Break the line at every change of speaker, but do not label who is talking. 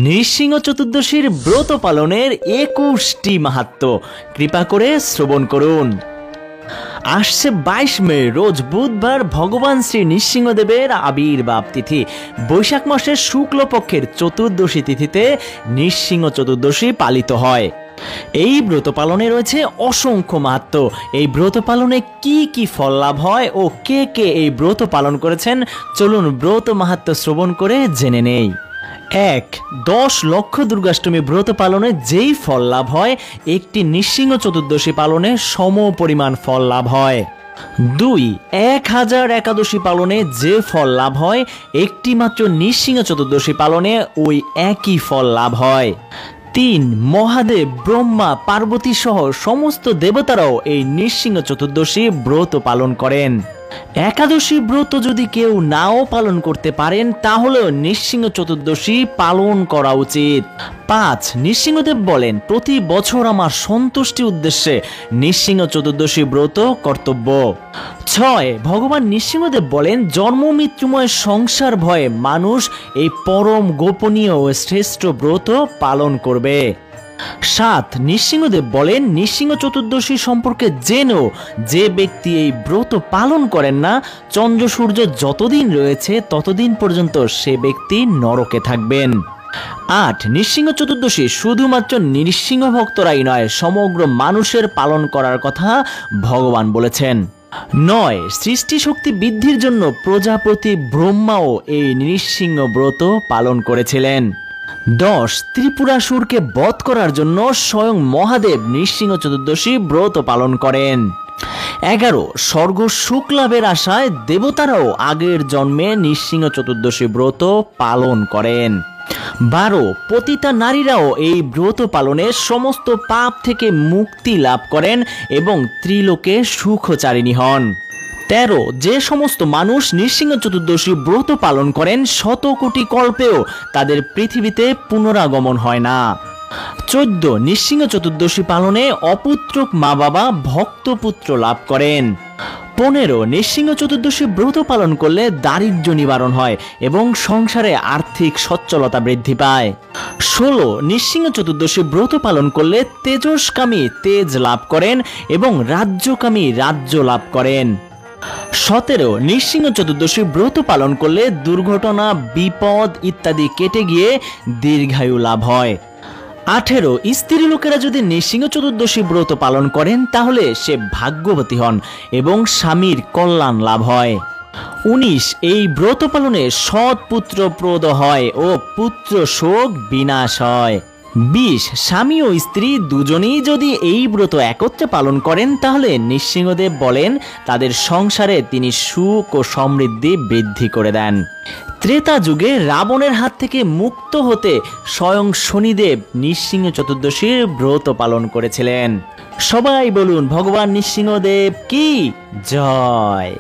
নৃসিংহ চতুর্দশীর ব্রত পালনের 21টি মাহাত্ম্য কৃপা করে শ্রবণ করুন। আসছে 22 মে রোজ বুধবার ভগবান শ্রী নৃসিংহদেবের আবির্ভাব তিথি। বৈশাখ মাসের শুক্লপক্ষের চতুর্দশী তিথিতে নৃসিংহ চতুর্দশী পালিত হয়। এই ব্রত পালনে রয়েছে অসংখ্য মাহাত্ম্য। এই ব্রত পালনে কি কি ফল লাভ হয় ও কে কে এই ব্রত পালন করেছেন, চলুন ব্রত মাহাত্ম্য শ্রবণ করে জেনে নেই। 1. 10 লক্ষ দুর্গাষ্টমী ব্রত পালনে যেই ফল লাভ হয়, একটি নৃসিংহ চতুর্দশী পালনে সম পরিমাণ ফল লাভ হয়। 2. 1000 একাদশী পালনে যে ফল লাভ হয়, একটি মাত্র নৃসিংহ চতুর্দশী পালনে ওই একই ফল লাভ হয়। 3. মহাদেব, ব্রহ্মা, পার্বতী সহ সমস্ত দেবতারাও এই নৃসিংহ চতুর্দশী ব্রত পালন করেন। একাদশী ব্রত যদি কেউ নাও পালন করতে পারেন, তাহলেও নৃসিংহ চতুর্দশী পালন করা উচিত। 5. নৃসিংহদেব বলেন, প্রতি বছর আমার সন্তুষ্টি উদ্দেশ্যে নৃসিংহ চতুর্দশী ব্রত কর্তব্য। 6. ভগবান নৃসিংহদেব বলেন, জন্ম মৃত্যুময় সংসার ভয়ে মানুষ এই পরম গোপনীয় ও শ্রেষ্ঠ ব্রত পালন করবে। 7. নৃসিংহদেব বলেন, নৃসিংহ চতুর্দশী সম্পর্কে জেনেও যে ব্যক্তি এই ব্রত পালন করেন না, চন্দ্র সূর্য যতদিন রয়েছে ততদিন পর্যন্ত সে ব্যক্তি নরকে থাকবেন। 8. নৃসিংহ চতুর্দশী শুধুমাত্র নৃসিংহ ভক্তরাই নয়, সমগ্র মানুষের পালন করার কথা ভগবান বলেছেন। 9. সৃষ্টি শক্তি বৃদ্ধির জন্য প্রজাপতি ব্রহ্মাও এই নৃসিংহ ব্রত পালন করেছিলেন। 10. ত্রিপুরাসুরকে বধ করার জন্য স্বয়ং মহাদেব নৃসিংহ চতুর্দশী ব্রত পালন করেন। 11. স্বর্গ সুখ লাভের আশায় দেবতারাও আগের জন্মে নৃসিংহ চতুর্দশী ব্রত পালন করেন। 12. পতিতা নারীরাও এই ব্রত পালনে সমস্ত পাপ থেকে মুক্তি লাভ করেন এবং ত্রিলোকে সুখচারিণী হন। 13. যে সমস্ত মানুষ নৃসিংহ চতুর্দশী ব্রত পালন করেন, 100 কোটি কল্পেও তাদের পৃথিবীতে পুনরাগমন হয় না। 14. নৃসিংহ চতুর্দশী পালনে অপুত্রক মা বাবা ভক্তপুত্র লাভ করেন। 15. নৃসিংহ চতুর্দশী ব্রত পালন করলে দারিদ্র্য নিবারণ হয় এবং সংসারে আর্থিক সচ্ছলতা বৃদ্ধি পায়। 16. নৃসিংহ চতুর্দশী ব্রত পালন করলে তেজস্কামী তেজ লাভ করেন এবং রাজ্যকামী রাজ্য লাভ করেন। 17. নৃসিংহ চতুর্দশী ব্রত পালন করলে দুর্ঘটনা, বিপদ ইত্যাদি কেটে গিয়ে দীর্ঘায়ু লাভ হয়। 18. স্ত্রী লোকেরা যদি নৃসিংহ চতুর্দশী ব্রত পালন করেন, তাহলে সে ভাগ্যবতী হন এবং স্বামীর কল্যাণ লাভ হয়। 19. এই ব্রত পালনে সৎ পুত্র প্রদ হয় ও পুত্র শোক বিনাশ হয়। 20. স্বামী ও স্ত্রী দুজনেই যদি এই ব্রত একত্রে পালন করেন, তাহলে নৃসিংহদেব বলেন তাদের সংসারে তিনি সুখ ও সমৃদ্ধি বৃদ্ধি করে দেন। ত্রেতা যুগে রাবণের হাত থেকে মুক্ত হতে স্বয়ং শনিদেব নৃসিংহ চতুর্দশীর ব্রত পালন করেছিলেন। সবাই বলুন, ভগবান নৃসিংহদেব কি জয়।